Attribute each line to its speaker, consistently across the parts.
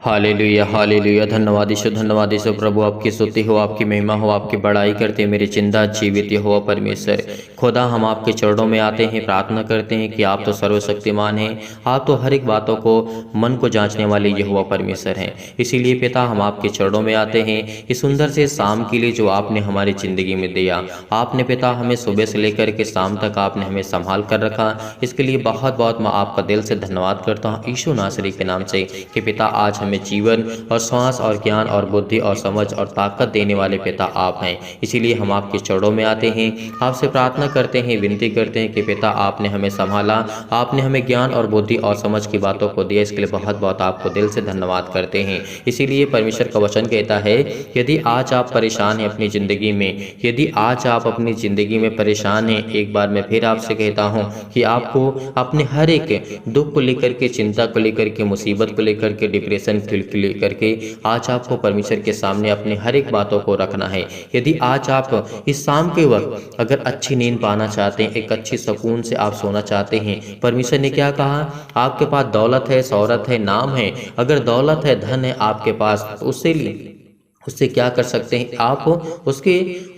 Speaker 1: Hallelujah hallelujah. धन्यवाद ईशो, धन्यवाद ईशो प्रभु। आपकी स्तुति हो, आपकी महिमा हो, आपकी बड़ाई करते मेरे जिंदा जीवित हो परमेश्वर खुदा। हम आपके चरणों में आते हैं, प्रार्थना करते हैं कि आप तो सर्वशक्तिमान हैं, आप तो हर एक बातों को मन को जांचने वाले यहोवा परमेश्वर हैं। इसीलिए पिता हम आपके चरणों में आते हैं इस सुंदर से शाम के लिए जो आपने हमारी ज़िंदगी में दिया। आपने पिता हमें सुबह से लेकर के शाम तक आपने हमें संभाल कर रखा। इसके लिए बहुत बहुत मैं आपका दिल से धन्यवाद करता हूँ यीशु नासरी के नाम से कि पिता आज हमें जीवन और श्वास और ज्ञान और बुद्धि और समझ और ताकत देने वाले पिता आप हैं। इसीलिए हम आपके चरणों में आते हैं, आपसे प्रार्थना करते हैं, विनती करते हैं कि पिता आपने हमें संभाला, आपने हमें ज्ञान और बुद्धि और समझ की बातों को दिया। इसके लिए बहुत बहुत आपको दिल से धन्यवाद करते हैं। इसीलिए परमेश्वर का वचन कहता है यदि आज आप परेशान हैं अपनी ज़िंदगी में, यदि आज आप अपनी ज़िंदगी में परेशान हैं, एक बार मैं फिर आपसे कहता हूँ कि आपको अपने हर एक दुख को लेकर के, चिंता को लेकर के, मुसीबत को लेकर के, डिप्रेशन को लेकर के आज आपको परमेश्वर के सामने अपने हर एक बातों को रखना है। यदि आज आप इस शाम के वक्त अगर अच्छी नींद पाना चाहते हैं, एक अच्छी सुकून से आप सोना चाहते हैं, परमेश्वर ने क्या कहा, आपके पास दौलत है, शौहरत है, नाम है, अगर दौलत है, धन है आपके पास, उससे क्या कर सकते हैं आप,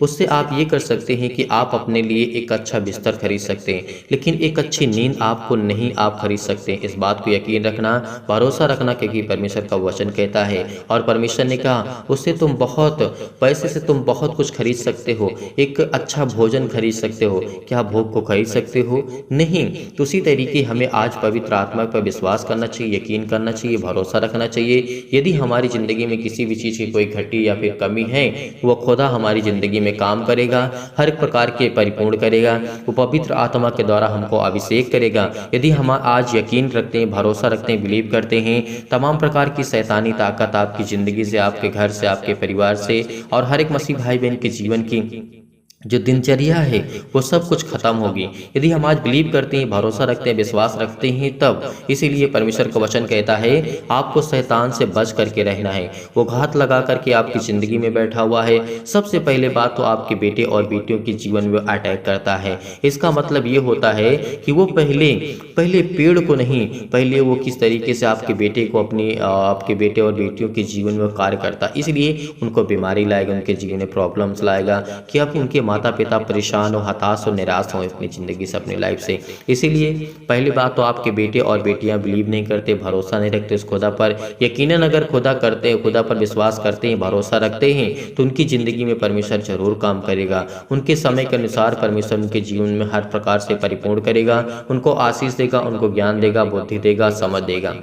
Speaker 1: उससे आप ये कर सकते हैं कि आप अपने लिए एक अच्छा बिस्तर खरीद सकते हैं, लेकिन एक अच्छी नींद आपको नहीं आप खरीद सकते हैं। इस बात को यकीन रखना, भरोसा रखना, क्योंकि परमेश्वर का वचन कहता है और परमेश्वर ने कहा उससे तुम बहुत पैसे से तुम बहुत कुछ खरीद सकते हो, एक अच्छा भोजन खरीद सकते हो, क्या भोग को खरीद सकते हो? नहीं। तो उसी तरीके हमें आज पवित्र आत्मा पर विश्वास करना चाहिए, यकीन करना चाहिए, भरोसा रखना चाहिए। यदि हमारी ज़िंदगी में किसी भी चीज़ की कोई घटी या फिर कमी है, वो खुदा हमारी ज़िंदगी में काम करेगा, हर प्रकार के परिपूर्ण करेगा, वो पवित्र आत्मा के द्वारा हमको अभिषेक करेगा। यदि हम आज यकीन रखते हैं, भरोसा रखते हैं, बिलीव करते हैं, तमाम प्रकार की शैतानी ताकत आपकी ज़िंदगी से, आपके घर से, आपके परिवार से और हर एक मसीह भाई बहन के जीवन की जो दिनचर्या है वो सब कुछ खत्म होगी। यदि हम आज बिलीव करते हैं, भरोसा रखते हैं, विश्वास रखते हैं तब। इसीलिए परमेश्वर का वचन कहता है आपको शैतान से बच करके रहना है। वो घात लगा करके आपकी ज़िंदगी में बैठा हुआ है। सबसे पहले बात तो आपके बेटे और बेटियों के जीवन में अटैक करता है। इसका मतलब ये होता है कि वो पहले पेड़ को नहीं, पहले वो किस तरीके से आपके बेटे को आपके बेटे और बेटियों के जीवन में कार्य करता, इसलिए उनको बीमारी लाएगा, उनके जीवन में प्रॉब्लम्स लाएगा कि अब उनके माता पिता परेशान हो, हताश हो, निराश हो अपनी ज़िंदगी से, अपनी लाइफ से। इसीलिए पहली बात तो आपके बेटे और बेटियां बिलीव नहीं करते, भरोसा नहीं रखते उस खुदा पर। यकीनन अगर खुदा करते हैं, खुदा पर विश्वास करते हैं, भरोसा रखते हैं तो उनकी ज़िंदगी में परमेश्वर जरूर काम करेगा। उनके समय के अनुसार परमेश्वर उनके जीवन में हर प्रकार से परिपूर्ण करेगा, उनको आशीष देगा, उनको ज्ञान देगा, बुद्धि देगा, समझ देगा।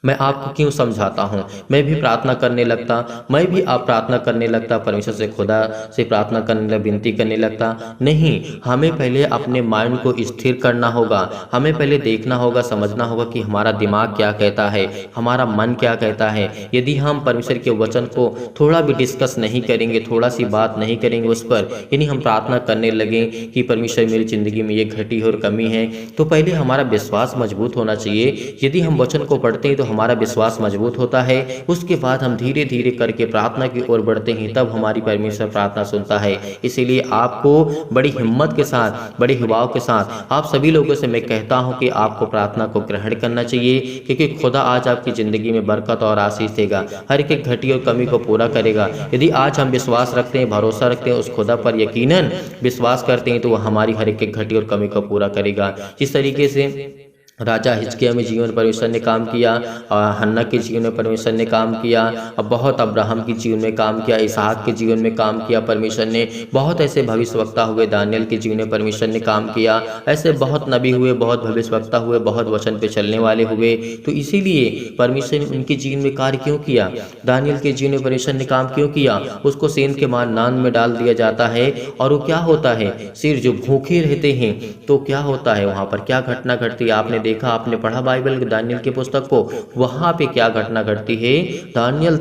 Speaker 1: मैं आपको क्यों समझाता हूँ, मैं भी प्रार्थना करने लगता, मैं भी आप प्रार्थना करने लगता, परमेश्वर से, खुदा से प्रार्थना करने लगा, विनती करने लगता। नहीं, हमें पहले अपने माइंड को स्थिर करना होगा, हमें पहले देखना होगा, समझना होगा कि हमारा दिमाग क्या कहता है, हमारा मन क्या कहता है। यदि हम परमेश्वर के वचन को थोड़ा भी डिस्कस नहीं करेंगे, थोड़ा सी बात नहीं करेंगे उस पर, यानी हम प्रार्थना करने लगें कि परमेश्वर मेरी ज़िंदगी में ये घटी और कमी है, तो पहले हमारा विश्वास मजबूत होना चाहिए। यदि हम वचन को पढ़ते हैं तो हमारा विश्वास मजबूत होता है, उसके बाद हम धीरे धीरे करके प्रार्थना की ओर बढ़ते हैं, तब हमारी परमेश्वर प्रार्थना सुनता है। इसीलिए आपको बड़ी हिम्मत के साथ, बड़े हिवाव के साथ आप सभी लोगों से मैं कहता हूं कि आपको प्रार्थना को ग्रहण करना चाहिए, क्योंकि खुदा आज आपकी ज़िंदगी में बरकत और आशीष देगा, हर एक घटी और कमी को पूरा करेगा। यदि आज हम विश्वास रखते हैं, भरोसा रखते हैं उस खुदा पर, यकीनन विश्वास करते हैं तो वह हमारी हर एक घटी और कमी को पूरा करेगा। जिस तरीके से राजा हिजकिय्याह में जीवन परमेश्वर ने काम किया, हन्ना के जीवन में परमेश्वर ने काम किया, अब बहुत अब्राहम के जीवन में काम किया, इसहाक के जीवन में काम किया परमेश्वर ने, बहुत ऐसे भविष्यवक्ता हुए, दानियल के जीवन में परमेश्वर ने काम किया, ऐसे बहुत नबी हुए, बहुत भविष्यवक्ता हुए, बहुत वचन पे चलने वाले हुए। तो इसीलिए परमेश्वर ने उनके जीवन में कार्य क्यों किया, दानियल के जीवन में परमेश्वर ने काम क्यों किया, उसको सेंध के नान में डाल दिया जाता है और वो क्या होता है, सिर जो भूखे रहते हैं तो क्या होता है, वहाँ पर क्या घटना घटती है, आपने देखा, आपने पढ़ा बाइबल दानियल की पुस्तक को, वहां पे क्या घटना घटती है, दानियल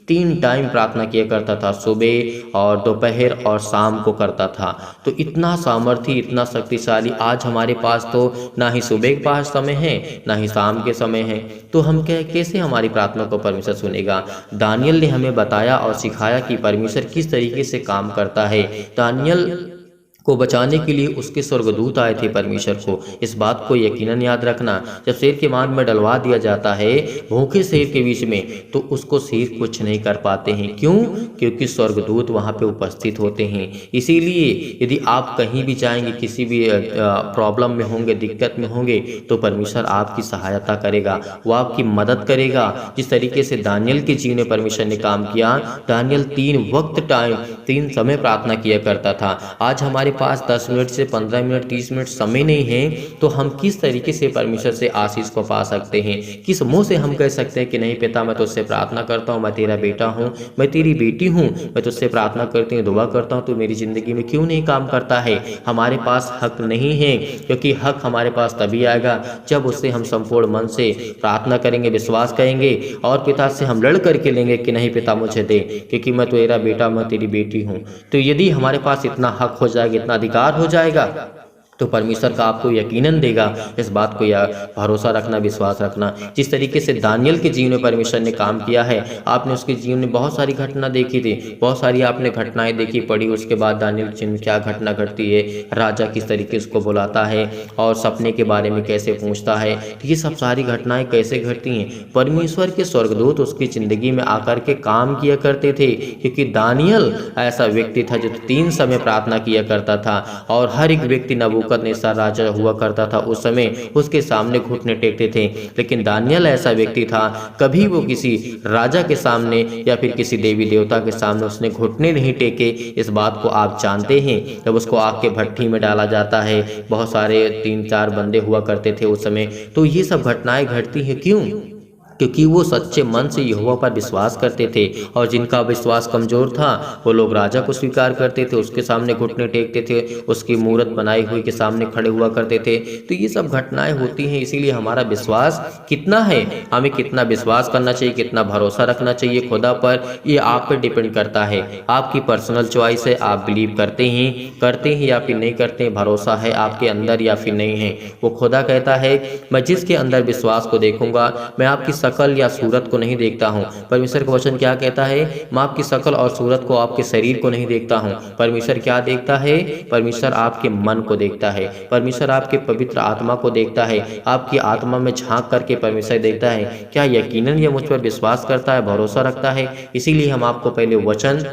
Speaker 1: तीन टाइम प्रार्थना किया करता था, सुबह और दोपहर और शाम को करता था। तो इतना सामर्थ्य, इतना शक्तिशाली आज हमारे पास तो ना ही सुबह के पास समय है, ना ही शाम के समय है, तो हम कैसे हमारी प्रार्थना को परमेश्वर सुनेगा। दानियल ने हमें बताया और सिखाया कि परमेश्वर किस तरीके से काम करता है। दानियल को बचाने के लिए उसके स्वर्गदूत आए थे परमेश्वर को। इस बात को यकीनन याद रखना। जब शेर के मांग में डलवा दिया जाता है भूखे शेर के बीच में, तो उसको शेर कुछ नहीं कर पाते हैं। क्यों? क्योंकि स्वर्गदूत वहाँ पे उपस्थित होते हैं। इसीलिए यदि आप कहीं भी जाएंगे, किसी भी प्रॉब्लम में होंगे, दिक्कत में होंगे, तो परमेश्वर आपकी सहायता करेगा, वो आपकी मदद करेगा। जिस तरीके से दानियल के जीवन में परमेश्वर ने काम किया, दानियल 3 समय प्रार्थना किया करता था। आज हमारे पास 10 मिनट से 15 मिनट 30 मिनट समय नहीं है, तो हम किस तरीके से परमेश्वर से आशीष को पा सकते हैं? किस मुंह से हम कह सकते हैं कि नहीं पिता, मैं तुझसे प्रार्थना करता हूँ, मैं तेरा बेटा हूँ, मैं तेरी बेटी हूँ, मैं तुझसे प्रार्थना करती हूँ, दुआ करता हूँ, तो मेरी ज़िंदगी में क्यों नहीं काम करता है? हमारे पास हक नहीं है, क्योंकि हक हमारे पास तभी आएगा जब उससे हम संपूर्ण मन से प्रार्थना करेंगे, विश्वास करेंगे और पिता से हम लड़ करके लेंगे कि नहीं पिता मुझे दे, क्योंकि मैं तेरा बेटा, मैं तेरी बेटी हूँ। तो यदि हमारे पास इतना हक हो जाएगा, इतना अधिकार हो जाएगा, तो परमेश्वर का आपको यकीनन देगा। इस बात को या भरोसा रखना, विश्वास रखना। जिस तरीके से दानियल के जीवन में परमेश्वर ने काम किया है, आपने उसके जीवन में बहुत सारी घटना देखी थी, बहुत सारी आपने घटनाएं देखी, पढ़ी। उसके बाद दानियल के जीवन में क्या घटना घटती है, राजा किस तरीके से उसको बुलाता है और सपने के बारे में कैसे पूछता है, तो ये सब सारी घटनाएं कैसे घटती हैं? परमेश्वर के स्वर्गदूत उसकी ज़िंदगी में आकर के काम किया करते थे, क्योंकि दानियल ऐसा व्यक्ति था जो 3 समय प्रार्थना किया करता था। और हर एक व्यक्ति नबूकदनेस्सर राजा हुआ करता था उस समय, उसके सामने घुटने टेकते थे, लेकिन दानियल ऐसा व्यक्ति था, कभी वो किसी राजा के सामने या फिर किसी देवी देवता के सामने उसने घुटने नहीं टेके। इस बात को आप जानते हैं। जब उसको आग के भट्ठी में डाला जाता है, बहुत सारे 3-4 बंदे हुआ करते थे उस समय, तो ये सब घटनाएं घटती हैं। क्यों? क्योंकि वो सच्चे मन से यहोवा पर विश्वास करते थे, और जिनका विश्वास कमजोर था वो लोग राजा को स्वीकार करते थे, उसके सामने घुटने टेकते थे, उसकी मूर्त बनाई हुई के सामने खड़े हुआ करते थे। तो ये सब घटनाएं होती हैं। इसीलिए हमारा विश्वास कितना है, हमें कितना विश्वास करना चाहिए, कितना भरोसा रखना चाहिए खुदा पर, ये आप पर डिपेंड करता है। आपकी पर्सनल चॉइस है, आप बिलीव करते हैं या फिर नहीं करते हैं, भरोसा है आपके अंदर या फिर नहीं है। वो खुदा कहता है मैं जिसके अंदर विश्वास को देखूंगा, मैं आपकी शकल या सूरत को नहीं देखता हूँ। परमेश्वर का वचन क्या कहता है? मैं आपकी शकल और सूरत को, आपके शरीर को नहीं देखता हूँ। परमेश्वर क्या देखता है? परमेश्वर आपके मन को देखता है, परमेश्वर आपके पवित्र आत्मा को देखता है, आपकी आत्मा में झांक करके परमेश्वर देखता है। क्या यकीनन ये मुझ पर विश्वास करता है, भरोसा रखता है? इसीलिए हम आपको पहले वचन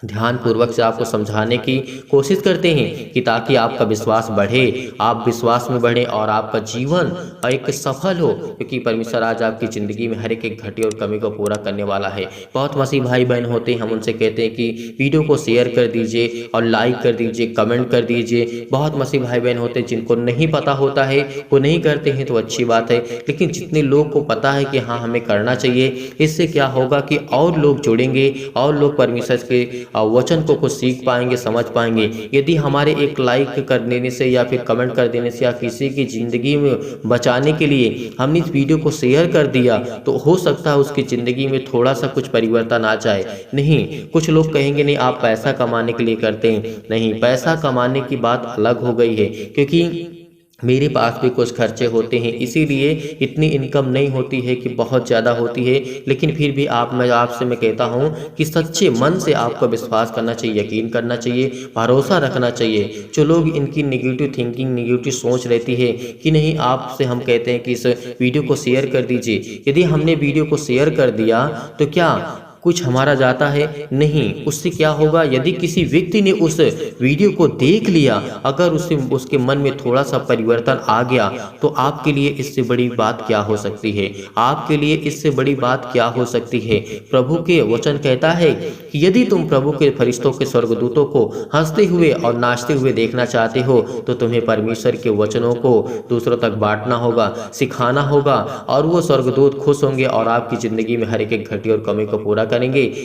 Speaker 1: ध्यान पूर्वक से आपको समझाने की कोशिश करते हैं कि ताकि आपका विश्वास बढ़े, आप विश्वास में बढ़े और आपका जीवन एक सफल हो, क्योंकि परमेश्वर आज आपकी ज़िंदगी में हर एक घटी और कमी को पूरा करने वाला है। बहुत मसीह भाई बहन होते हैं, हम उनसे कहते हैं कि वीडियो को शेयर कर दीजिए और लाइक कर दीजिए, कमेंट कर दीजिए। बहुत मसीह भाई बहन होते हैं जिनको नहीं पता होता है, वो नहीं करते हैं, तो अच्छी बात है। लेकिन जितने लोग को पता है कि हाँ हमें करना चाहिए, इससे क्या होगा कि और लोग जुड़ेंगे और लोग परमेश्वर के वचन को कुछ सीख पाएंगे, समझ पाएंगे। यदि हमारे एक लाइक कर देने से या फिर कमेंट कर देने से या किसी की ज़िंदगी में बचाने के लिए हमने इस वीडियो को शेयर कर दिया, तो हो सकता है उसकी ज़िंदगी में थोड़ा सा कुछ परिवर्तन आ जाए। नहीं, कुछ लोग कहेंगे नहीं आप पैसा कमाने के लिए करते हैं। नहीं, पैसा कमाने की बात अलग हो गई है, क्योंकि मेरे पास भी कुछ खर्चे होते हैं, इसीलिए इतनी इनकम नहीं होती है कि बहुत ज़्यादा होती है। लेकिन फिर भी मैं कहता हूँ कि सच्चे मन से आपको विश्वास करना चाहिए, यकीन करना चाहिए, भरोसा रखना चाहिए। जो लोग इनकी नेगेटिव थिंकिंग, नेगेटिव सोच रहती है कि नहीं, आपसे हम कहते हैं कि इस वीडियो को शेयर कर दीजिए। यदि हमने वीडियो को शेयर कर दिया तो क्या कुछ हमारा जाता है? नहीं। उससे क्या होगा? यदि किसी व्यक्ति ने उस वीडियो को देख लिया, अगर उसके मन में थोड़ा सा परिवर्तन आ गया, तो आपके लिए इससे बड़ी बात क्या हो सकती है? आपके लिए इससे बड़ी बात क्या हो सकती है? प्रभु के वचन कहता है कि यदि तुम प्रभु के फरिश्तों के स्वर्गदूतों को हंसते हुए और नाचते हुए देखना चाहते हो, तो तुम्हें परमेश्वर के वचनों को दूसरों तक बांटना होगा, सिखाना होगा, और वो स्वर्गदूत खुश होंगे और आपकी ज़िंदगी में हर एक घटी और कमी को पूरा करेंगे।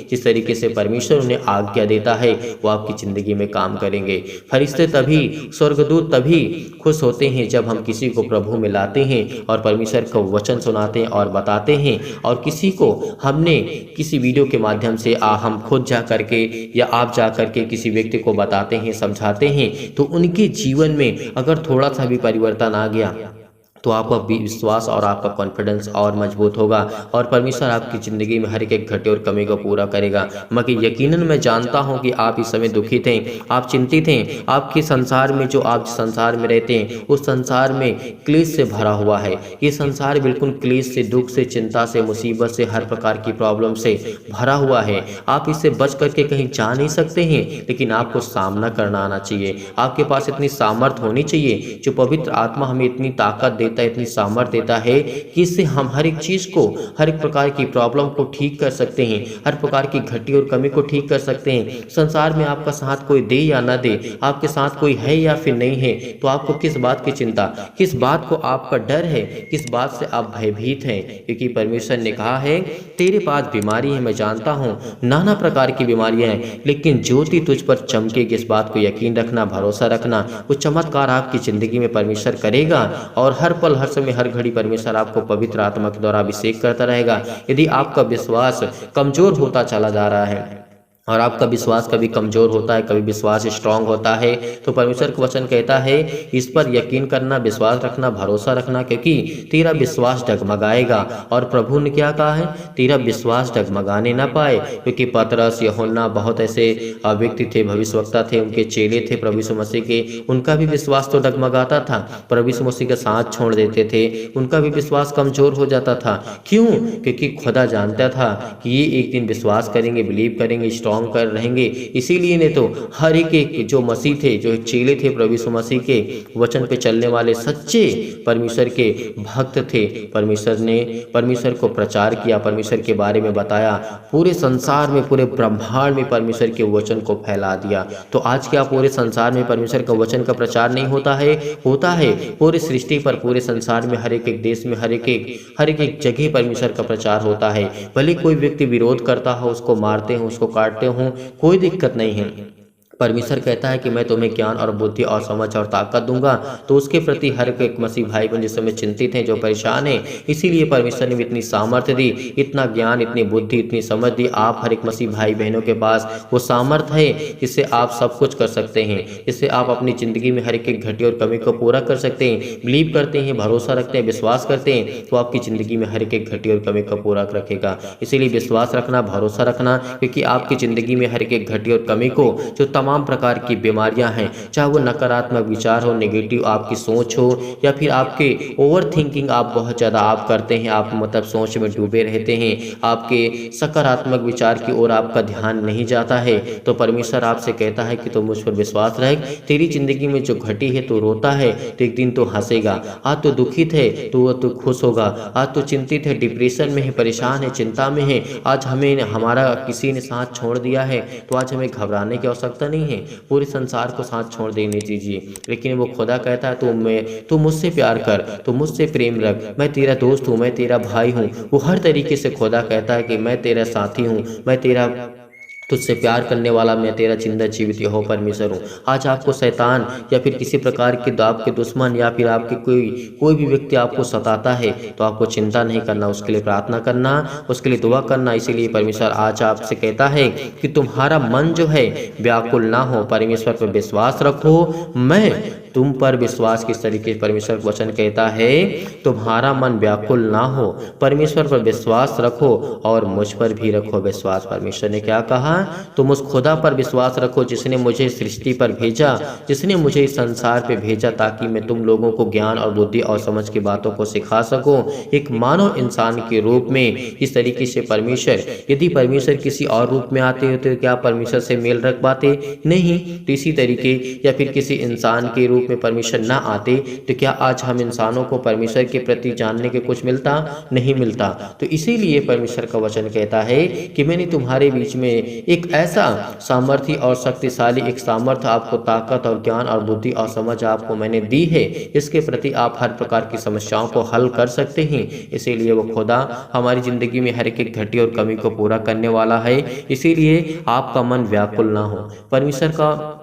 Speaker 1: जिस तरीके से परमेश्वर उन्हें आज्ञा देता है, वो आपकी ज़िंदगी में काम करेंगे। फरिश्ते तभी, स्वर्गदूत तभी खुश होते हैं जब हम किसी को प्रभु में लाते हैं और परमेश्वर को वचन सुनाते हैं और बताते हैं। और किसी को हमने किसी वीडियो के माध्यम से हम खुद जा करके या आप जा करके किसी व्यक्ति को बताते हैं, समझाते हैं, तो उनके जीवन में अगर थोड़ा सा भी परिवर्तन आ गया, तो आपका विश्वास और आपका कॉन्फिडेंस और मजबूत होगा और परमेश्वर आपकी ज़िंदगी में हर एक घटे और कमी को पूरा करेगा। मगर यकीनन मैं जानता हूं कि आप इस समय दुखित हैं, आप चिंतित हैं। आपके संसार में, जो आप संसार में रहते हैं, उस संसार में क्लेश से भरा हुआ है। ये संसार बिल्कुल क्लेश से, दुख से, चिंता से, मुसीबत से, हर प्रकार की प्रॉब्लम से भरा हुआ है। आप इससे बच करके कहीं जा नहीं सकते हैं, लेकिन आपको सामना करना आना चाहिए। आपके पास इतनी सामर्थ्य होनी चाहिए, जो पवित्र आत्मा हमें इतनी ताकत देता है, इतनी सामर्थ्य देता है कि इससे हम हर एक चीज को, हर एक प्रकार की प्रॉब्लम को ठीक कर सकते हैं, हर प्रकार की घटी और कमी को ठीक कर सकते हैं। संसार में आपका साथ कोई दे या ना दे, आपके साथ कोई है या फिर नहीं है, तो आपको किस बात की चिंता, किस बात को आपका डर है, किस बात से आप भयभीत हैं? क्योंकि परमेश्वर ने कहा है, तेरे पास बीमारी है, मैं जानता हूं, नाना प्रकार की बीमारियां हैं, लेकिन ज्योति तुझ पर चमकेगी। इस बात को यकीन रखना, भरोसा रखना। वो चमत्कार आपकी जिंदगी में परमेश्वर करेगा और हर पल, हर समय, हर घड़ी परमेश्वर आपको पवित्र आत्मा के द्वारा अभिषेक करता रहेगा। यदि आपका विश्वास कमजोर होता चला जा रहा है और आपका विश्वास कभी कमजोर होता है, कभी विश्वास स्ट्रांग होता है, तो परमेश्वर का वचन कहता है, इस पर यकीन करना, विश्वास रखना, भरोसा रखना, क्योंकि तेरा विश्वास डगमगाएगा। और प्रभु ने क्या कहा है? तेरा विश्वास डगमगाने ना पाए। क्योंकि पतरस, यूहन्ना, बहुत ऐसे व्यक्ति थे, भविष्यवक्ता थे, उनके चेले थे प्रभु यीशु मसीह के, उनका भी विश्वास तो डगमगाता था, प्रभु यीशु मसीह का साथ छोड़ देते थे, उनका भी विश्वास कमजोर हो जाता था। क्यों? क्योंकि खुदा जानता था कि ये एक दिन विश्वास करेंगे, बिलीव करेंगे, स्ट्रांग कर रहेंगे। इसीलिए ने तो हर एक जो मसीह थे, जो चेले थे, प्रभु यीशु मसीह के वचन पे चलने वाले सच्चे परमेश्वर के भक्त थे, परमेश्वर ने परमेश्वर को प्रचार किया, परमेश्वर के बारे में बताया, पूरे संसार में, पूरे ब्रह्मांड में परमेश्वर के वचन को फैला दिया। तो आज क्या पूरे संसार में परमेश्वर का वचन का प्रचार नहीं होता है? होता है। पूरे सृष्टि पर, पूरे संसार में, हर एक देश में, हर एक जगह परमेश्वर का प्रचार होता है। भले कोई व्यक्ति विरोध करता हो, उसको मारते हो, उसको काटते हो, कोई दिक्कत नहीं है। परमेश्वर कहता है कि मैं तुम्हें ज्ञान और बुद्धि और समझ और ताकत दूंगा। तो उसके प्रति हर एक मसीह भाई बहन जिस समय चिंतित हैं, जो परेशान हैं, इसीलिए परमेश्वर ने इतनी सामर्थ्य दी, इतना ज्ञान, इतनी बुद्धि, इतनी समझ दी। आप हर एक मसीह भाई बहनों के पास वो सामर्थ्य है जिससे आप सब कुछ कर सकते हैं, जिससे आप अपनी जिंदगी में हर एक घटी और कमी को पूरा कर सकते हैं। बिलीव करते हैं, भरोसा रखते हैं, विश्वास करते हैं, तो आपकी जिंदगी में हर एक घटी और कमी को पूरा रखेगा। इसीलिए विश्वास रखना, भरोसा रखना, क्योंकि आपकी जिंदगी में हर एक घटी और कमी को, जो तमाम प्रकार की बीमारियां हैं, चाहे वो नकारात्मक विचार हो, नेगेटिव आपकी सोच हो, या फिर आपके ओवर थिंकिंग आप बहुत ज़्यादा आप करते हैं, आप मतलब सोच में डूबे रहते हैं, आपके सकारात्मक विचार की ओर आपका ध्यान नहीं जाता है, तो परमेश्वर आपसे कहता है कि तो मुझ पर विश्वास रख। तेरी जिंदगी में जो घटी है, तो रोता है तो एक दिन तो हंसेगा। आज तो दुखित है तो खुश होगा। आज तो चिंतित है, डिप्रेशन में है, परेशान है, चिंता में है, आज हमें हमारा किसी ने साथ छोड़ दिया है, तो आज हमें घबराने की आवश्यकता नहीं है। पूरे संसार को साथ छोड़ देने दीजिए, लेकिन वो खुदा कहता है, तू मुझसे प्यार कर, तू मुझसे प्रेम रख, मैं तेरा दोस्त हूँ, मैं तेरा भाई हूँ। वो हर तरीके से खुदा कहता है कि मैं तेरा साथी हूँ, मैं तेरा तुझसे प्यार करने वाला, मैं तेरा जिंदा जीवित यहोवा परमेश्वर हूँ। आज आपको शैतान या फिर किसी प्रकार के आपके दुश्मन या फिर आपके कोई भी व्यक्ति आपको सताता है, तो आपको चिंता नहीं करना, उसके लिए प्रार्थना करना, उसके लिए दुआ करना। इसीलिए परमेश्वर आज आपसे कहता है कि तुम्हारा मन जो है व्याकुल ना हो, परमेश्वर पर विश्वास रखो, मैं तुम पर विश्वास। किस तरीके परमेश्वर वचन कहता है, तुम्हारा मन व्याकुल ना हो, परमेश्वर पर विश्वास रखो और मुझ पर भी रखो विश्वास। परमेश्वर ने क्या कहा? तुम उस खुदा पर विश्वास रखो जिसने मुझे सृष्टि पर भेजा, जिसने मुझे इस संसार पे भेजा, ताकि मैं तुम लोगों को ज्ञान और बुद्धि और समझ की बातों को सिखा सकूं, एक मानव इंसान के रूप में। इस तरीके से परमेश्वर, यदि परमेश्वर किसी और रूप में आते होते तो क्या परमेश्वर से मेल रख पाते? नहीं। तो इसी तरीके या फिर किसी इंसान के रूप में परमेश्वर ना आते तो क्या आज हम इंसानों को परमेश्वर के प्रति जानने के कुछ मिलता? नहीं मिलता। तो इसीलिए परमेश्वर का वचन कहता है कि मैंने तुम्हारे बीच में एक ऐसा सामर्थ्य और शक्तिशाली एक सामर्थ्य, आपको ताकत और ज्ञान और बुद्धि और समझ आपको मैंने दी है, इसके प्रति आप हर प्रकार की समस्याओं को हल कर सकते हैं। इसीलिए वो खुदा हमारी जिंदगी में हर एक घटी और कमी को पूरा करने वाला है। इसीलिए आपका मन व्याकुल ना हो। परमेश्वर का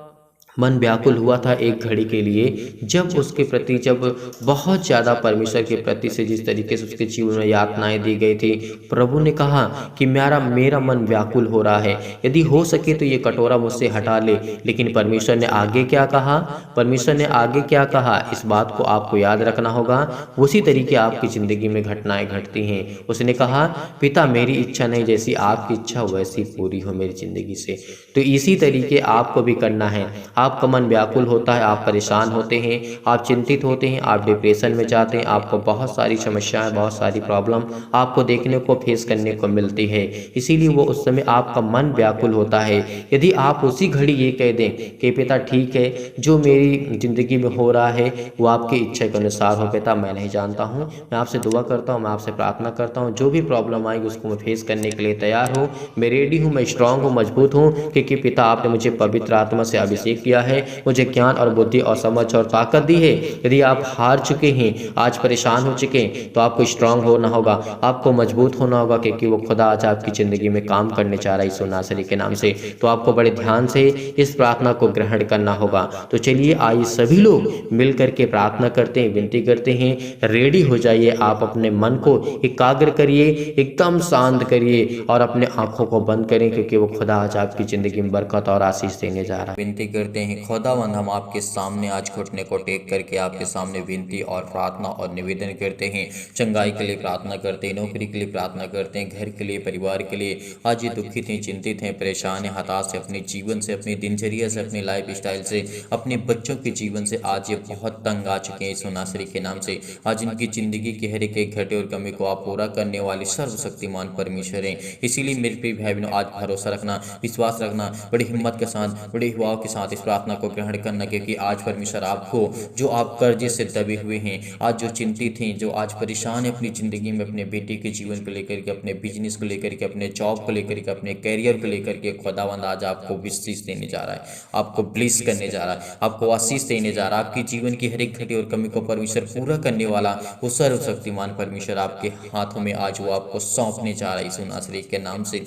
Speaker 1: मन व्याकुल हुआ था एक घड़ी के लिए, जब उसके प्रति जब बहुत ज़्यादा परमेश्वर के प्रति से जिस तरीके से उसके जीवन में यातनाएं दी गई थी। प्रभु ने कहा कि मेरा मेरा मन व्याकुल हो रहा है, यदि हो सके तो ये कटोरा मुझसे हटा ले। लेकिन परमेश्वर ने आगे क्या कहा? परमेश्वर ने आगे क्या कहा, इस बात को आपको याद रखना होगा। उसी तरीके आपकी ज़िंदगी में घटनाएं घटती हैं। उसने कहा, पिता मेरी इच्छा नहीं, जैसी आपकी इच्छा वैसी पूरी हो मेरी ज़िंदगी से। तो इसी तरीके आपको भी करना है। आपका मन व्याकुल होता है, आप परेशान होते हैं, आप चिंतित होते हैं, आप डिप्रेशन में जाते हैं, आपको बहुत सारी समस्याएं, बहुत सारी प्रॉब्लम आपको देखने को फेस करने को मिलती है। इसीलिए वो उस समय आपका मन व्याकुल होता है। यदि आप उसी घड़ी ये कह दें कि पिता ठीक है, जो मेरी ज़िंदगी में हो रहा है वो आपकी इच्छा के अनुसार हो पिता, मैं नहीं जानता हूँ, मैं आपसे दुआ करता हूँ, मैं आपसे प्रार्थना करता हूँ, जो भी प्रॉब्लम आएगी उसको मैं फेस करने के लिए तैयार हूँ, मैं रेडी हूँ, मैं स्ट्रांग हूँ, मजबूत हूँ, क्योंकि पिता आपने मुझे पवित्र आत्मा से अभिषेक किया है, मुझे ज्ञान और बुद्धि और समझ और ताकत दी है। यदि आप हार चुके हैं, आज परेशान हो चुके हैं, तो आपको स्ट्रांग होना होगा, आपको मजबूत होना होगा, क्योंकि वो खुदा आज आपकी ज़िंदगी में काम करने चाह रहा है यीशु नासरी के नाम से। तो आपको बड़े ध्यान से इस प्रार्थना को ग्रहण करना होगा। तो चलिए आइए सभी लोग मिल करके प्रार्थना करते हैं, विनती करते हैं। रेडी हो जाइए, आप अपने मन को एकाग्र करिए, एकदम शांत करिए और अपने आंखों को बंद करें, क्योंकि वो खुदा आज आपकी ज़िंदगी में बरकत और आशीष देने जा रहा है। विनती करते हैं, खुदावंद हम आपके सामने आज घुटने को टेक करके आपके सामने विनती और प्रार्थना और निवेदन करते हैं। चंगाई के लिए प्रार्थना करते हैं, नौकरी के लिए प्रार्थना करते हैं, घर के लिए, परिवार के लिए। आज ये दुखित हैं, चिंतित हैं, परेशान हैं, हताश हैं, अपने जीवन से, अपनी दिनचर्या से, अपने लाइफ स्टाइल से, अपने बच्चों के जीवन से आज ये बहुत तंग आ चुके हैं यीशु नासरी के नाम से। आज इनकी ज़िंदगी के हर एक घटे और कमी को आप पूरा करने वाले सर्वशक्तिमान परमेश्वर हैं। इसीलिए मेरे प्रिय भाई बहनों, आज भरोसा रखना, विश्वास रखना, बड़ी हिम्मत के साथ, बड़े युवाओं के साथ इस प्रार्थना को ग्रहण करना, क्योंकि आज परमेश्वर आपको, जो आप कर्जे से दबे हुए हैं, आज जो चिंतित हैं, जो आज परेशान हैं अपनी ज़िंदगी में, अपने बेटे के जीवन को लेकर के, अपने बिजनेस को लेकर के, अपने जॉब को लेकर के, अपने कैरियर को लेकर के, खुदावंद आज आपको विशेष देने जा रहा है, आपको ब्लेस करने जा रहा है, आपको आशीष देने जा रहा है। आपकी जीवन की हर एक घटी और कमी को परमेश्वर पूरा करने वाला वो सर्वशक्तिमान परमेश्वर आपके हाथों में आज वो आपको सौंपने जा रहा है यीशु नासरी के नाम से।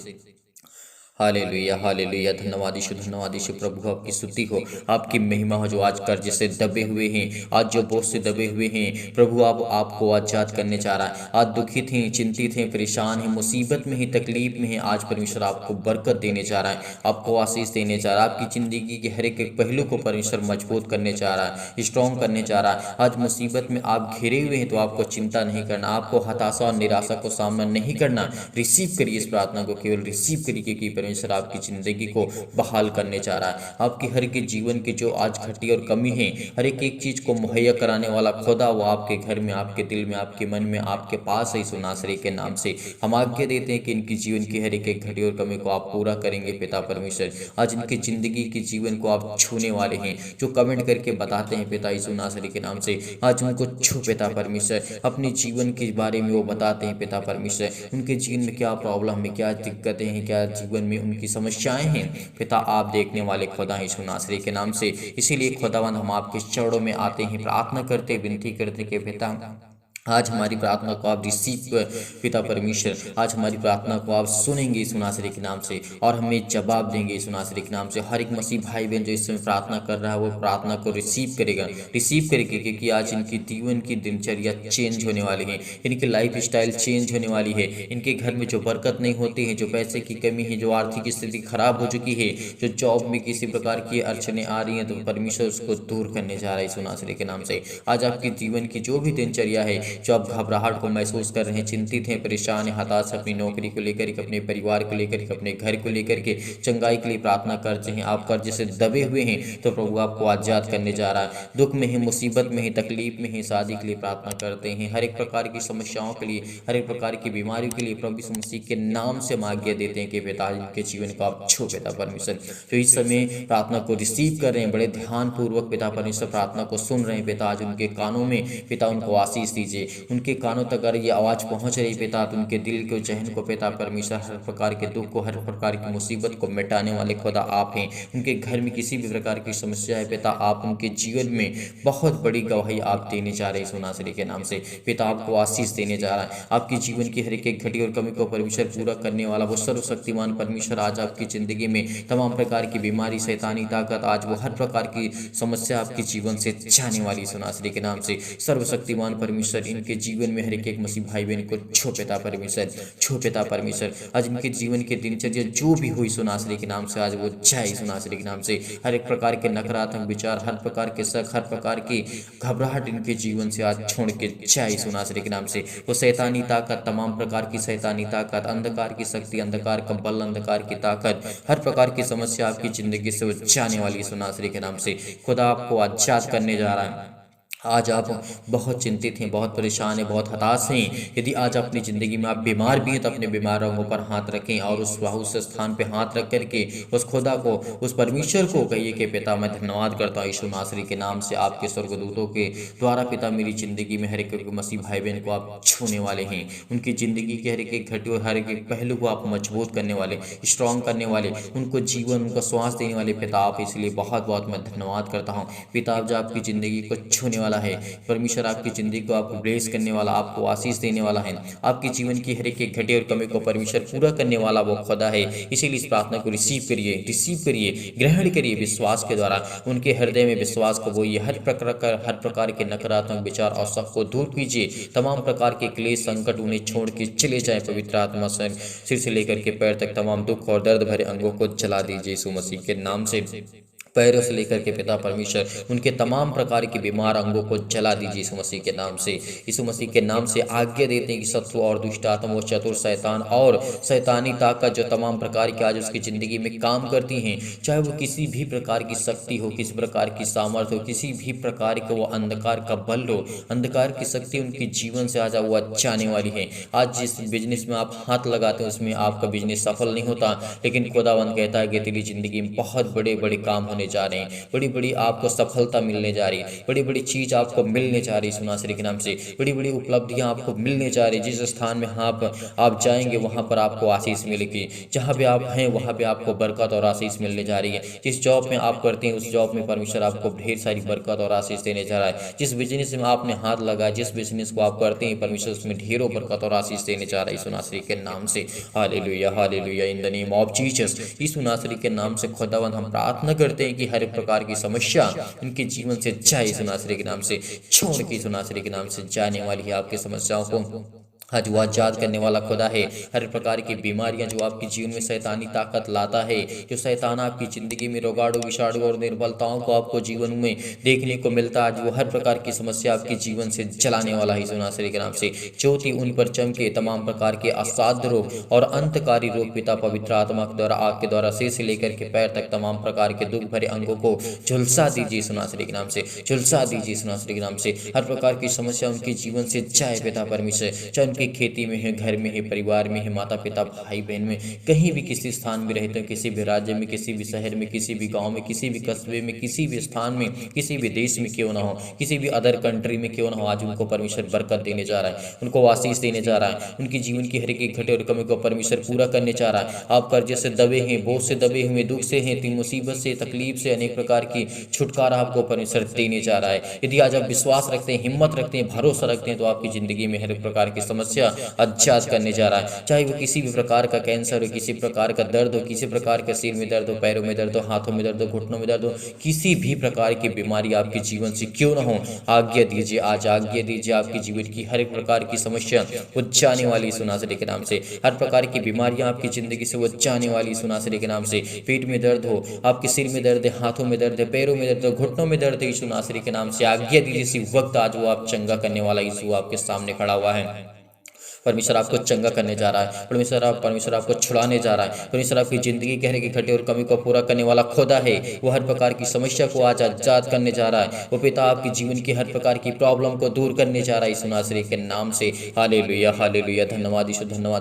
Speaker 1: Hallelujah, hallelujah. धन्यवाद यीशु प्रभु, आपकी स्तुति हो, आपकी महिमा हो। जो आज कर्ज से दबे हुए हैं, आज जो बोझ से दबे हुए हैं, प्रभु आप आपको आजाद करने जा रहा है। आज दुखित हैं, चिंतित हैं, परेशान हैं, मुसीबत में हैं, तकलीफ में हैं, आज परमेश्वर आपको बरकत देने जा रहा है, आपको आशीष देने जा रहा है। आपकी ज़िंदगी के हर एक पहलू को परमेश्वर मजबूत करने जा रहा है, स्ट्रॉन्ग करने जा रहा है। आज मुसीबत में आप घिरे हुए हैं तो आपको चिंता नहीं करना, आपको हताशा और निराशा को सामना नहीं करना। रिसीव करिए इस प्रार्थना को, केवल रिसीव करिए, क्योंकि परमेश्वर आपकी ज़िंदगी को बहाल करने जा रहा है। आपकी हर एक जीवन की जो आज घटी और कमी है, हर एक चीज़ को मुहैया कराने वाला खुदा वो आपके घर में, आपके दिल में, आपके मन में, आपके पास है यीशु नासरी के नाम से। हम आज्ञा देते हैं कि इनकी जीवन की हर एक घटी और कमी को आप पूरा करेंगे पिता परमेश्वर। आज इनकी ज़िंदगी के जीवन को आप छूने वाले हैं। जो कमेंट करके बताते हैं पिता यीशु नासरी के नाम से, आज उनको छू पिता परमेश्वर। अपने जीवन के बारे में वो बताते हैं पिता परमेश्वर, उनके जीवन में क्या प्रॉब्लम है, क्या दिक्कतें हैं, क्या जीवन में उनकी समस्याएं हैं, पिता आप देखने वाले खुदा हैं यीशु नासरी के नाम से। इसीलिए खुदावंद हम आपके चरणों में आते हैं, प्रार्थना करते, विनती करते कि पिता आज हमारी प्रार्थना को आप रिसीव पिता परमेश्वर, आज हमारी प्रार्थना को आप सुनेंगे यीशु नासरी के नाम से और हमें जवाब देंगे यीशु नासरी के नाम से। हर एक मसीह भाई बहन जो इस समय प्रार्थना कर रहा है वो प्रार्थना को रिसीव करेगा, क्योंकि आज इनकी जीवन की दिनचर्या चेंज होने वाली है, इनकी लाइफ स्टाइल चेंज होने वाली है। इनके घर में जो बरकत नहीं होती है, जो पैसे की कमी है, जो आर्थिक स्थिति खराब हो चुकी है, जो जॉब में किसी प्रकार की अड़चने आ रही हैं, तो परमेश्वर उसको दूर करने जा रहा है यीशु नासरी के नाम से। आज आपके जीवन की जो भी दिनचर्या है, जो आप घबराहट को महसूस कर रहे हैं, चिंतित हैं, परेशान हैं, हताश, अपनी नौकरी को लेकर के, अपने परिवार को लेकर के, अपने घर को लेकर के, चंगाई के लिए प्रार्थना करते हैं, आप कर्ज से दबे हुए हैं, तो प्रभु आपको आजाद करने जा रहा है। दुख में है, मुसीबत में है, तकलीफ में है, शादी के लिए प्रार्थना करते हैं, हर एक प्रकार की समस्याओं के लिए, हर एक प्रकार की बीमारियों के लिए प्रभु यीशु मसीह के नाम से आज्ञा देते हैं कि पिता इनके जीवन को आप छू पिता परमेश्वर। जो इस समय प्रार्थना को रिसीव कर रहे हैं, बड़े ध्यान पूर्वक पिता परमेश्वर प्रार्थना को सुन रहे हैं, पिता आज उनके कानों में पिता उनको आशीष दीजिए, दीजिए। उनके कानों तक अगर ये आवाज़ पहुँच रही पिता, तो उनके दिल के चहन को पिता परमेश्वर हर प्रकार के दुख को, हर प्रकार की मुसीबत को मिटाने वाले खुदा आप हैं। उनके घर में किसी भी प्रकार की समस्या है पिता, आप उनके जीवन में बहुत बड़ी गवाही आप देने जा रहे हैं यीशु नासरी के नाम से। पिता आपको आशीष देने जा रहा है। आपके जीवन की हर एक घटी और कमी को परमेश्वर पूरा करने वाला वो सर्वशक्तिमान परमेश्वर आज आपकी ज़िंदगी में तमाम प्रकार की बीमारी, शैतानी ताकत, आज वो हर प्रकार की समस्या आपके जीवन से जाने वाली यीशु नासरी के नाम से। सर्वशक्तिमान परमेश्वर इनके जीवन में हर एक मसीह भाई बहन को छो पिता परमेश्वर, छो पिता परमेश्वर। आज इनके जीवन के दिनचर्या जो भी हुई यीशु नासरी के नाम से, आज वो जाए यीशु नासरी के नाम से। हर एक प्रकार के नकारात्मक विचार, हर प्रकार के शक, हर प्रकार की घबराहट इनके जीवन से आज छोड़ के जाए यीशु नासरी के नाम से। वो शैतानी ताकत, तमाम प्रकार की शैतानी ताकत, अंधकार की शक्ति, अंधकार का बल, अंधकार की ताकत, हर प्रकार की समस्या आपकी ज़िंदगी से वो जाने वाली यीशु नासरी के नाम से। खुदा आपको आजाद करने जा रहा है। आज आप बहुत चिंतित हैं, बहुत परेशान हैं, बहुत हताश हैं। यदि आज अपनी ज़िंदगी में आप बीमार भी हैं तो अपने बीमार अंगों पर हाथ रखें और उस स्थान पे हाथ रख करके उस खुदा को, उस परमेश्वर को कहिए कि पिता मैं धन्यवाद करता हूँ यीशु नासरी के नाम से। आपके स्वर्गदूतों के द्वारा पिता मेरी ज़िंदगी में हर एक मसीह भाई बहन को आप छूने वाले हैं। उनकी ज़िंदगी के हर एक घटी और हर एक पहलू को आप मजबूत करने वाले, स्ट्रॉन्ग करने वाले, उनको जीवन, उनका श्वास देने वाले पिता आप, इसलिए बहुत बहुत मैं धन्यवाद करता हूँ। पिता आप जो आपकी ज़िंदगी को छूने वाला है, परमेश्वर आपकी ज़िंदगी को आपको ब्लेस करने वाला, आपको आशीष देने वाला है। आपके जीवन की हर एक घटे और कमी को परमेश्वर पूरा करने वाला वो खुदा है। इसीलिए इस प्रार्थना को रिसीव करिए, ग्रहण करिए विश्वास के द्वारा। उनके हृदय में विश्वास को बोइए। हर प्रकार के नकारात्मक विचार और सब को दूर कीजिए। तमाम प्रकार के क्लेश, संकट उन्हें छोड़ के चले जाए। पवित्र आत्मा सिर से लेकर के पैर तक तमाम दुख और दर्द भरे अंगों को जला दीजिए यीशु मसीह के नाम से। पैरों से लेकर के पिता परमेश्वर उनके तमाम प्रकार के बीमार अंगों को जला दीजिए यीशु मसीह के नाम से। यीशु मसीह के नाम से आज्ञा देते हैं कि शत्रु और दुष्ट आत्मा और चतुर शैतान और शैतानी ताकत जो तमाम प्रकार की आज उसकी ज़िंदगी में काम करती हैं, चाहे वो किसी भी प्रकार की शक्ति हो, किसी प्रकार की सामर्थ्य हो, किसी भी प्रकार का वो अंधकार का बल हो, अंधकार की शक्ति उनके जीवन से आज वो जाने वाली है। आज जिस बिजनेस में आप हाथ लगाते हैं उसमें आपका बिजनेस सफल नहीं होता, लेकिन खुदावंद कहता है कि तेरी ज़िंदगी में बहुत बड़े बड़े काम होने जा रहे हैं, बड़ी बड़ी आपको सफलता मिलने जा रही है, बड़ी बड़ी चीज आपको मिलने जा रही है यीशु नासरी के नाम से। बड़ी बड़ी उपलब्धियां आपको मिलने जा रही है। जिस स्थान में आप जाएंगे वहां पर आपको आशीष मिलेगी। जहां पे आप हैं वहां पे आपको बरकत और आशीष मिलने जा रही है। जिस जॉब में आप करते हैं उस जॉब में परमेश्वर आपको ढेर सारी बरकत और आशीष देने जा रहा है। जिस बिजनेस में आपने हाथ लगाया, जिस बिजनेस को आप करते हैं, परमेश्वर उसमें ढेरों बरकत और आशीष देने जा रहा है यीशु नासरी के नाम से। Hallelujah, hallelujah, in the name of Jesus. Yeshu Nasari के नाम से खुदावंद हम प्रार्थना करते हैं कि हर प्रकार की समस्या इनके जीवन से जाए यीशु नासरी के नाम से। छोड़ के यीशु नासरी के नाम से जाने वाली है आपकी समस्याओं को आज वो आजाद करने वाला खुदा है। हर प्रकार की बीमारियां जो आपके जीवन में शैतानी ताकत लाता है, जो शैतान आपकी ज़िंदगी में रोगाड़ू, विषाणु और निर्बलताओं को आपको जीवन में देखने को मिलता है, आज वो हर प्रकार की समस्या आपके जीवन से जलाने वाला है यीशु नासरी के नाम से। ज्योति उन पर चमके, तमाम प्रकार के असाध्य रोग और अंतकारी रोग पिता पवित्र आत्मा के द्वारा, आग के द्वारा सिर से लेकर के पैर तक तमाम प्रकार के दुख भरे अंगों को झुलसा दीजिए यीशु नासरी के नाम से, झुलसा दीजिए यीशु नासरी के नाम से। हर प्रकार की समस्या उनके जीवन से जाए पिता परमेश्वर, चाहे उनकी खेती में है, घर में है, परिवार में है, माता पिता भाई बहन में, कहीं भी किसी स्थान में रहते हो, किसी भी राज्य में, किसी भी शहर में, किसी भी गांव में, किसी भी कस्बे में, किसी भी स्थान में, किसी भी देश में क्यों ना हो, किसी भी अदर कंट्री में क्यों ना हो, आज उनको परमेश्वर बरकत देने जा रहा है, उनको आशीष देने जा रहा है। उनकी जीवन की हर एक घटे और कमी को परमेश्वर पूरा करने जा रहा है। आप कर्जे से दबे हैं, बोझ से दबे हुए, दुख से हैं, मुसीबत से, तकलीफ से, अनेक प्रकार की छुटकारा आपको परमेश्वर देने जा रहा है। यदि आज आप विश्वास रखते हैं, हिम्मत रखते हैं, भरोसा रखते हैं, तो आपकी जिंदगी में हर प्रकार की समस्या आजाद करने जा रहा है। चाहे वो किसी भी प्रकार का कैंसर हो, किसी प्रकार का दर्द हो, किसी प्रकार के सिर में दर्द हो, पैरों में दर्द हो, हाथों में दर्द हो, घुटनों में दर्द हो, किसी भी प्रकार की बीमारी आपके जीवन से क्यों ना हो, आज्ञा दीजिए, आज आज्ञा दीजिए। आपके जीवन की हर एक प्रकार की समस्या वो जाने वाली यीशु नासरी के नाम से। हर प्रकार की बीमारियां आपकी जिंदगी से वो जाने वाली यीशु नासरी के नाम से। पेट में दर्द हो, आपके सिर में दर्द है, हाथों में दर्द है, पैरों में दर्द है, घुटनों में दर्द है, यीशु नासरी के नाम से आज्ञा दीजिए। इसी वक्त आज वो आप चंगा करने वाला यीशु आपके सामने खड़ा हुआ है। परमेश्वर आपको चंगा करने जा रहा है। परमेश्वर आपको छुड़ाने जा रहा है। परमेश्वर आपकी जिंदगी कहने की घटे और कमी को पूरा करने वाला खुदा है। वो हर प्रकार की समस्या को आज आजाद करने जा रहा है। वो पिता आपके जीवन की हर प्रकार की प्रॉब्लम को दूर करने जा रहा है यीशु नासरी के नाम से। Hallelujah hallelujah. धन्यवाद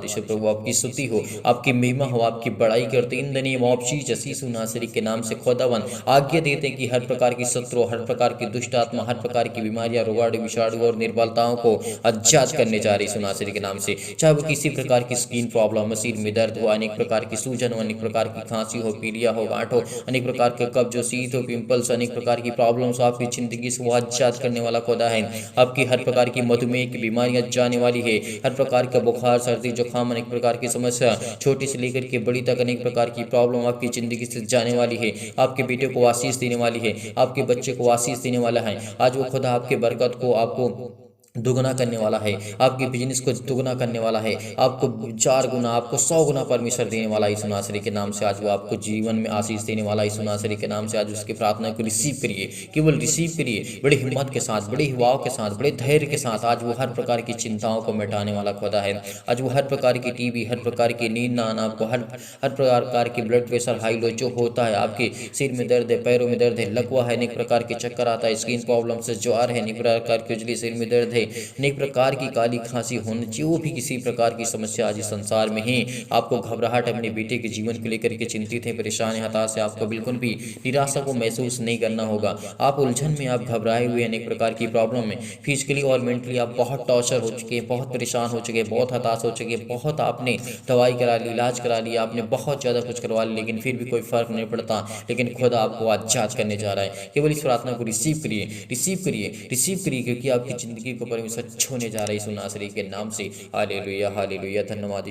Speaker 1: यीशु प्रभु आपकी स्तुति हो, आपकी महिमा हो, आपकी बड़ाई करते in the name of Jesus Yeshu Nasari के नाम से खुदावन आज्ञा देते हैं कि हर प्रकार की शत्रु, हर प्रकार की दुष्ट आत्मा, हर प्रकार की बीमारियां, रोगाणु, विषाणु और निर्बलताओं को आजाद करने जा रही यीशु नासरी के नाम से। चाहे वो किसी प्रकार की स्किन प्रॉब्लम, सिर में दर्द हो, अनेक प्रकार की सूजन हो, अनेक प्रकार की खांसी हो, पीलिया हो, गांठ हो, अनेक प्रकार के कब्ज हो, शीत हो, पिंपल्स, अनेक प्रकार की प्रॉब्लम्स आपकी जिंदगी से वो आजाद करने वाला खुदा है। आपकी हर प्रकार की मधुमेह की बीमारियां जाने वाली है। हर प्रकार का बुखार, सर्दी, जुकाम, अनेक प्रकार की समस्या, छोटी से लेकर के बड़ी तक अनेक प्रकार की प्रॉब्लम आपकी जिंदगी से जाने वाली है। आपके बेटे को आशीष देने वाली है, आपके बच्चे को आशीष देने वाला है। आज वो खुदा आपके बरकत को आपको दुगना करने वाला है, आपके बिजनेस को दुगना करने वाला है, आपको 4 गुना, आपको 100 गुना परमेश्वर देने वाला है यीशु नासरी के नाम से। आज वो आपको जीवन में आशीष देने वाला है यीशु नासरी के नाम से। आज उसकी प्रार्थना को रिसीव करिए, केवल रिसीव करिए, बड़ी हिम्मत के साथ, बड़े युवाओं के साथ, बड़े धैर्य के साथ। आज वो हर प्रकार की चिंताओं को मिटाने वाला खुदा है। आज वो हर प्रकार की टीबी, हर प्रकार की नींद ना आना, आपको हर प्रकार की ब्लड प्रेशर, हाई लो जो होता है, आपके सिर में दर्द है, पैरों में दर्द है, लकवा है, अनेक प्रकार के चक्कर आता है, स्किन प्रॉब्लम से ज्वार है, अनेक प्रकार की उजली, सिर में दर्द है, अनेक प्रकार की काली खांसी होने, जो भी किसी प्रकार की समस्या आज इस संसार में है, आपको घबराहट अपने बेटे के जीवन को लेकर के चिंतित है, परेशान है, हताश है, आपको बिल्कुल भी निराशा को महसूस नहीं करना होगा। आप उलझन में, आप घबराए हुए, अनेक प्रकार की प्रॉब्लम में फिजिकली और मेंटली आप बहुत टॉर्चर हो चुके हैं, बहुत परेशान हो चुके हैं, बहुत हताश हो चुके हैं, बहुत आपने दवाई करा ली, इलाज करा लिया, आपने बहुत ज़्यादा कुछ करवा लिया, लेकिन फिर भी कोई फर्क नहीं पड़ता। लेकिन खुद आपको आजाद करने जा रहा है। केवल इस प्रार्थना को रिसीव करिए, रिसीव करिए, रिसीव करिए, क्योंकि आपकी जिंदगी को परमेश्वर छूने जा रहा है यीशु नासरी के नाम से। Hallelujah hallelujah. धन्यवाद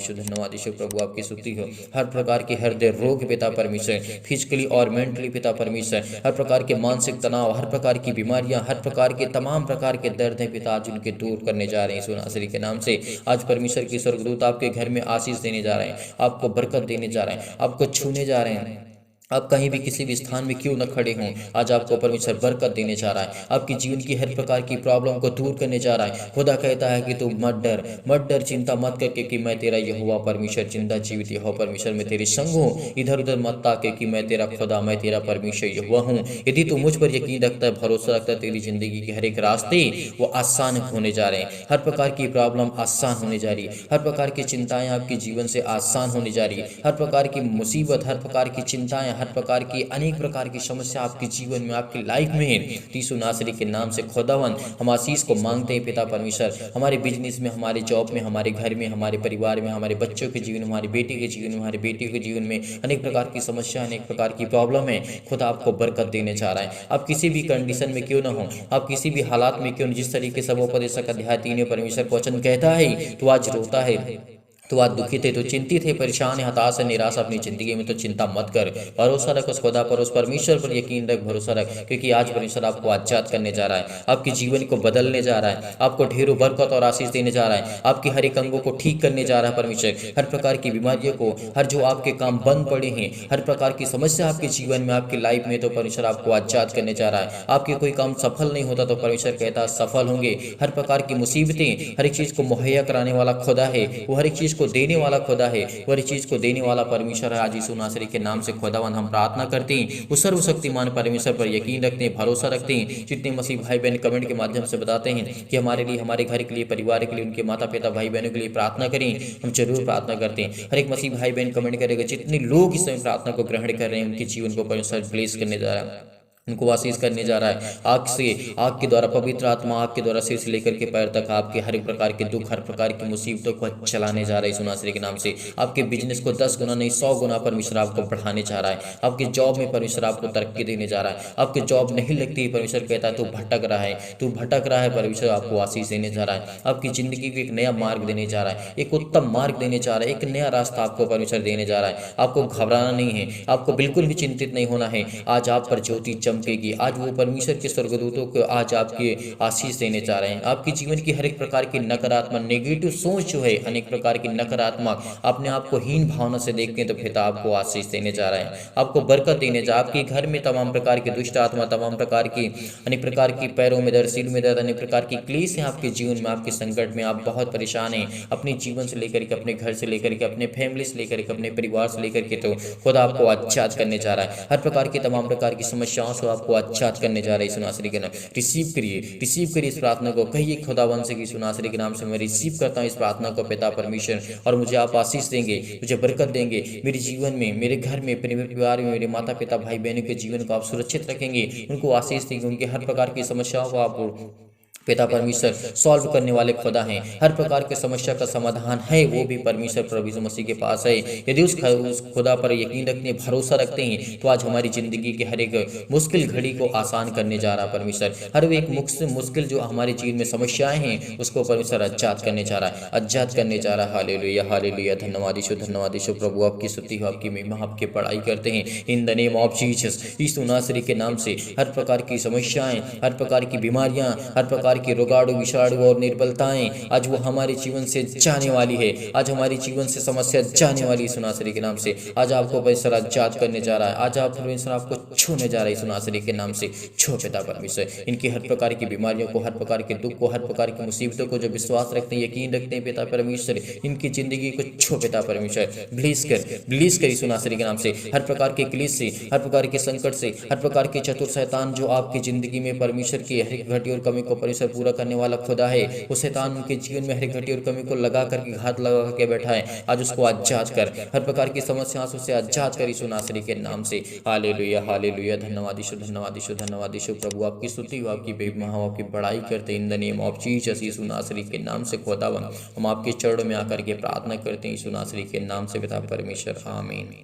Speaker 1: यीशु प्रभु आपकी स्तुति हो। हर प्रकार के हृदय रोग पिता परमेश्वर, फिजिकली और मेंटली पिता परमेश्वर, हर प्रकार के मानसिक तनाव, हर प्रकार की बीमारियां, हर प्रकार के तमाम प्रकार के दर्द हैं पिता, आज उनके दूर करने जा रहे हैं यीशु नासरी के नाम से। आज परमेश्वर के स्वर्गदूत आपके घर में आशीष देने जा रहे हैं, आपको बरकत देने जा रहे हैं, आपको छूने जा रहे हैं। आप कहीं भी किसी भी स्थान में क्यों न खड़े हों, आज आपको परमेश्वर बरकत देने जा रहा है, आपकी जीवन की हर प्रकार की प्रॉब्लम को दूर करने जा रहा है। खुदा कहता है कि तू मत डर, चिंता मत कर, क्योंकि मैं तेरा यहोवा परमेश्वर, जिंदा जीवित यहोवा परमेश्वर, मैं तेरे संग हूँ। इधर उधर मत ताक, क्योंकि मैं तेरा खुदा, मैं तेरा परमेश्वर यहोवा हूँ। यदि तू मुझ पर यकीन रखता है, भरोसा रखता है, तेरी जिंदगी के हर एक रास्ते वो आसान होने जा रहे हैं। हर प्रकार की प्रॉब्लम आसान होने जा रही है, हर प्रकार की चिंताएं आपके जीवन से आसान होने जा रही है, हर प्रकार की मुसीबत, हर प्रकार की चिंताएं, हर प्रकार की अनेक प्रकार की समस्या आपके जीवन में, आपकी लाइफ में है। यीशु नासरी के नाम से खुदावन हम आशीष को मांगते हैं पिता परमेश्वर। हमारे बिजनेस में, हमारे जॉब में, हमारे घर में, हमारे परिवार में, हमारे बच्चों के जीवन में, हमारे बेटे के जीवन में, हमारे बेटियों के जीवन में अनेक प्रकार की समस्या, अनेक प्रकार की प्रॉब्लम है। खुदा आपको बरकत देने जा रहा है। आप किसी भी कंडीशन में क्यों ना हो, आप किसी भी हालात में क्यों, जिस तरीके से वो उपदेशक अध्याय 3 परमेश्वर का वचन कहता है, तो आज रोता है, तो आज दुखित है, तो चिंतित है, परेशान है, हताश है, निराश अपनी जिंदगी में, तो चिंता मत कर, भरोसा रख उस खुदा पर, उस परमेश्वर पर यकीन रख, भरोसा रख, क्योंकि आज परमेश्वर आपको आजाद करने जा रहा है, आपके जीवन को बदलने जा रहा है, आपको ढेरों बरकत और आशीष देने जा रहा है, आपके हर एक अंगों को ठीक करने जा रहा है परमेश्वर। हर प्रकार की बीमारियों को, हर जो आपके काम बंद पड़े हैं, हर प्रकार की समस्या आपके जीवन में, आपकी लाइफ में, तो परमेश्वर आपको आजाद करने जा रहा है। आपके कोई काम सफल नहीं होता, तो परमेश्वर कहता है सफल होंगे। हर प्रकार की मुसीबतें, हर एक चीज को मुहैया कराने वाला खुदा है, वो हर एक चीज को देने वाला खुदा है, वो हर चीज को देने वाला परमेश्वर है। आज यीशु नासरी के नाम से खुदावन हम प्रार्थना करते हैं, उस सर्वशक्तिमान परमेश्वर पर यकीन रखते हैं, भरोसा रखते हैं। जितने मसीह भाई बहन कमेंट के माध्यम से बताते हैं कि हमारे लिए, हमारे घर के लिए, परिवार के लिए, उनके माता पिता भाई बहनों के लिए प्रार्थना करें, हम जरूर प्रार्थना करते हैं। हर एक मसीह भाई बहन कमेंट करेगा, जितने लोग इस समय प्रार्थना को ग्रहण कर रहे हैं, उनके जीवन को परमेश्वर ब्लेस करने जा रहा है, उनको आशीष करने जा रहा है। आग के द्वारा, पवित्र आत्मा आग के द्वारा सिर से लेकर के पैर तक आपके हर एक प्रकार के दुख, हर प्रकार की मुसीबतों को चलाने जा रहा है यीशु नासरी के नाम से। आपके बिजनेस को 10 गुना नहीं 100 गुना परमेश्वर आपको बढ़ाने जा रहा है। आपके जॉब में परमेश्वर आपको तरक्की देने जा रहा है। आपकी जॉब नहीं लगती, परमेश्वर कहता है तू भटक रहा है, तू भटक रहा है, परमेश्वर आपको आशीष देने जा रहा है। आपकी जिंदगी को एक नया मार्ग देने जा रहा है, एक उत्तम मार्ग देने जा रहा है, एक नया रास्ता आपको परमेश्वर देने जा रहा है। आपको घबराना नहीं है, आपको बिल्कुल भी चिंतित नहीं होना है। आज आप पर ज्योति चमकेगी। आज वो परमेश्वर के स्वर्गदूतों को आज आपके आशीष देने जा रहे हैं। आपके जीवन की हर एक प्रकार की नकारात्मक नेगेटिव सोच जो है, अनेक प्रकार की नकारात्मक अपने आप को हीन भावना से देखते हैं, तो पिता आपको आशीष देने जा रहे हैं, आपको बरकत देने जा। आपके घर में तमाम प्रकार की दुष्ट आत्मा, तमाम प्रकार की अनेक प्रकार की पैरों में दर्द, सिर में दर्द, अनेक प्रकार की क्लेश है आपके जीवन में, आपके संकट में आप बहुत परेशान हैं, अपने जीवन से लेकर के, अपने घर से लेकर के, अपने फैमिली से लेकर के, अपने परिवार से लेकर के, तो खुदा आपको आच्छाद करने जा रहा है। हर प्रकार की तमाम प्रकार की समस्याओं से आपको आच्छाद करने जा रहा है यीशु नासरी के नाम। रिसीव करिए इस प्रार्थना को। कहिए खुदावंद से यीशु नासरी के नाम से मैं रिसीव करता हूँ इस प्रार्थना को पिता परमेश्वर, और मुझे आप आशीष देंगे, मुझे बरकत देंगे, मेरे जीवन में, मेरे घर में, मेरे परिवार में, मेरे माता पिता भाई बहनों के जीवन को आप सुरक्षित रखेंगे, उनको आशीष देंगे, उनके हर प्रकार की समस्याओं को आप पिता परमेश्वर सॉल्व करने वाले खुदा हैं। हर प्रकार के समस्या का समाधान है वो भी परमेश्वर प्रभु यीशु मसीह के पास है। यदि उस खुदा पर यकीन रखते, भरोसा रखते हैं, तो आज हमारी जिंदगी के हर एक मुश्किल घड़ी को आसान करने जा रहा परमेश्वर। हर एक मुश्किल जो हमारे जीवन में समस्याएं हैं उसको परमेश्वर आजाद करने जा रहा है, आजाद करने जा रहा है। Hallelujah hallelujah. धन्यवाद यीशु प्रभु, आपकी स्तुति हो, आपकी महिमा, आपकी बड़ाई करते हैं in the name of Jesus. Yeshu Nasari के नाम से हर प्रकार की समस्याएं, हर प्रकार की बीमारियां, हर प्रकार की रोगाणु विषाणु और निर्बलताएं आज वो हमारे जीवन से जाने वाली है। आज हमारी जीवन से समस्या जाने वाली है यीशु नासरी के नाम से। आज आपको परमेश्वर आजाद करने जा रहा है। आज आप परमेश्वर आपको छूने जा रहा है यीशु नासरी के नाम से। छो पिता परमेश्वर इनकी हर प्रकार की बीमारियों को, हर प्रकार के दुख को, हर प्रकार की मुसीबतों को, जो विश्वास रखते हैं, यकीन रखते हैं पिता परमेश्वर, इनकी जिंदगी को छो पिता परमेश्वर। ब्लीज कर यीशु नासरी के नाम से। हर प्रकार के क्लेश से, हर प्रकार के संकट से, हर प्रकार के चतुर शैतान जो आपकी जिंदगी में परमेश्वर की हर एक घटी और कमी को परमेश्वर पूरा करने वाला खुदा है, वो शैतान उनके जीवन में हर एक घटी और कमी को लगा करके, घात लगा करके बैठा है, आज उसको आजाद कर। हर प्रकार की समस्याओं से आजाद कर यीशु नासरी के नाम से। Hallelujah hallelujah. धन्यवाद यीशु प्रभु, आपकी स्तुति हो, आपकी महिमा हो, आपकी बड़ाई करते in the name of Jesus. Yeshu Nasari के नाम से खुदावन हम आपके चरणों में आकर के प्रार्थना करते हैं यीशु नासरी के नाम से पिता परमेश्वर, आमीन।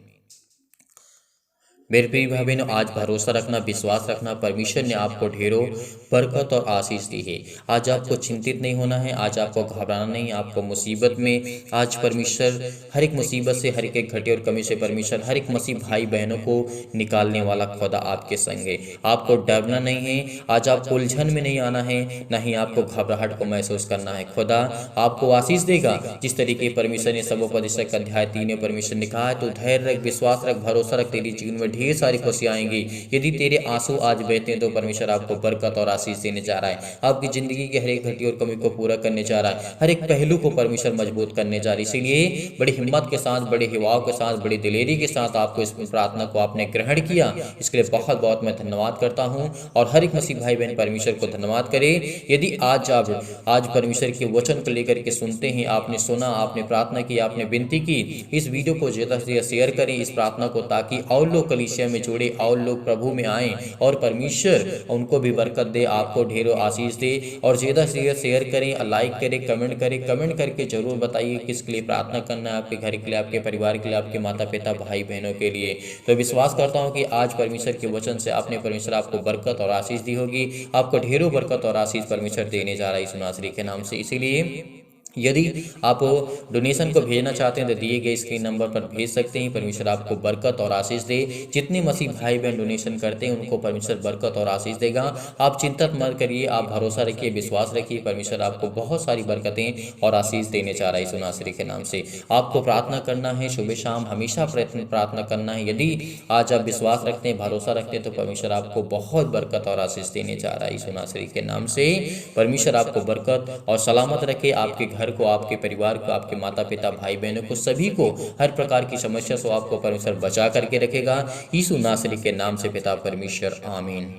Speaker 1: मेरे प्रिय भाई बहनों, आज भरोसा रखना, विश्वास रखना, परमेश्वर ने आपको ढेरों बरकत और आशीष दी है। आज आपको चिंतित नहीं होना है, आज आपको घबराना नहीं, आपको मुसीबत में आज परमेश्वर हर एक मुसीबत से, हर एक घटी और कमी से परमेश्वर हर एक मसीह भाई बहनों को निकालने वाला खुदा आपके संग है। आपको डरना नहीं है, आज आपको उलझन में नहीं आना है, ना ही आपको घबराहट को महसूस करना है। खुदा आपको आशीष देगा जिस तरीके परमेश्वर ने सबोपदेशक अध्याय 3 में परमेश्वर ने कहा है, तो धैर्य रख, विश्वास रख, भरोसा रख, तेरी जीवन में ढेर सारी खुशियां आएंगी। यदि तेरे आंसू आज बहते हैं तो परमेश्वर आपको बरकत और आशीष देने जा रहा है। आपकी जिंदगी की हर एक घटी और कमी को पूरा करने जा रहा है, हर एक पहलू को परमेश्वर मजबूत करने जा रही है। इसीलिए बड़ी हिम्मत के साथ, बड़े हिवाव के साथ, बड़ी दिलेरी के साथ आपको इस प्रार्थना को आपने ग्रहण किया, इसके लिए बहुत बहुत मैं धन्यवाद करता हूं। और हर एक मसीह भाई बहन परमेश्वर को धन्यवाद करे। यदि आज परमेश्वर के वचन को लेकर के सुनते हैं, आपने सुना, आपने प्रार्थना की, आपने विनती की, इस वीडियो को ज्यादा से ज्यादा शेयर करें इस प्रार्थना को, ताकि और लोग कलीसिया में जुड़े, और लोग प्रभु में आए और परमेश्वर उनको भी बरकत दे, आपको ढेरों आशीष दे। और ज्यादा से ज्यादा शेयर करें, लाइक करें, कमेंट करके जरूर बताइए किसके लिए प्रार्थना करना है, आपके घर के लिए, आपके परिवार के लिए, आपके माता पिता भाई बहनों के लिए। तो विश्वास करता हूँ कि आज परमेश्वर के वचन से आपने परमेश्वर आपको बरकत और आशीष दी होगी। आपको ढेरों बरकत और आशीष परमेश्वर देने जा रहा है यीशु नासरी के नाम से। इसीलिए यदि आप डोनेशन को भेजना चाहते हैं तो दिए गए स्क्रीन नंबर पर भेज सकते हैं। परमेश्वर आपको बरकत और आशीष दे। जितने मसीह भाई बहन डोनेशन करते हैं उनको परमेश्वर बरकत और आशीष देगा। आप चिंता मत करिए, आप भरोसा रखिए, विश्वास रखिए, परमेश्वर आपको बहुत सारी बरकतें और आशीष देने जा रहा है यीशु नासरी के नाम से। आपको प्रार्थना करना है, सुबह शाम हमेशा प्रार्थना करना है। यदि आज आप विश्वास रखते हैं, भरोसा रखते हैं, तो परमेश्वर आपको बहुत बरकत और आशीष देने जा रहा है यीशु नासरी के नाम से। परमेश्वर आपको बरकत और सलामत रखे, आपके घर को, आपके परिवार को, आपके माता पिता भाई बहनों को, सभी को हर प्रकार की समस्या से आपको परमेश्वर बचा करके रखेगा यीशु नासरी के नाम से पिता परमेश्वर, आमीन।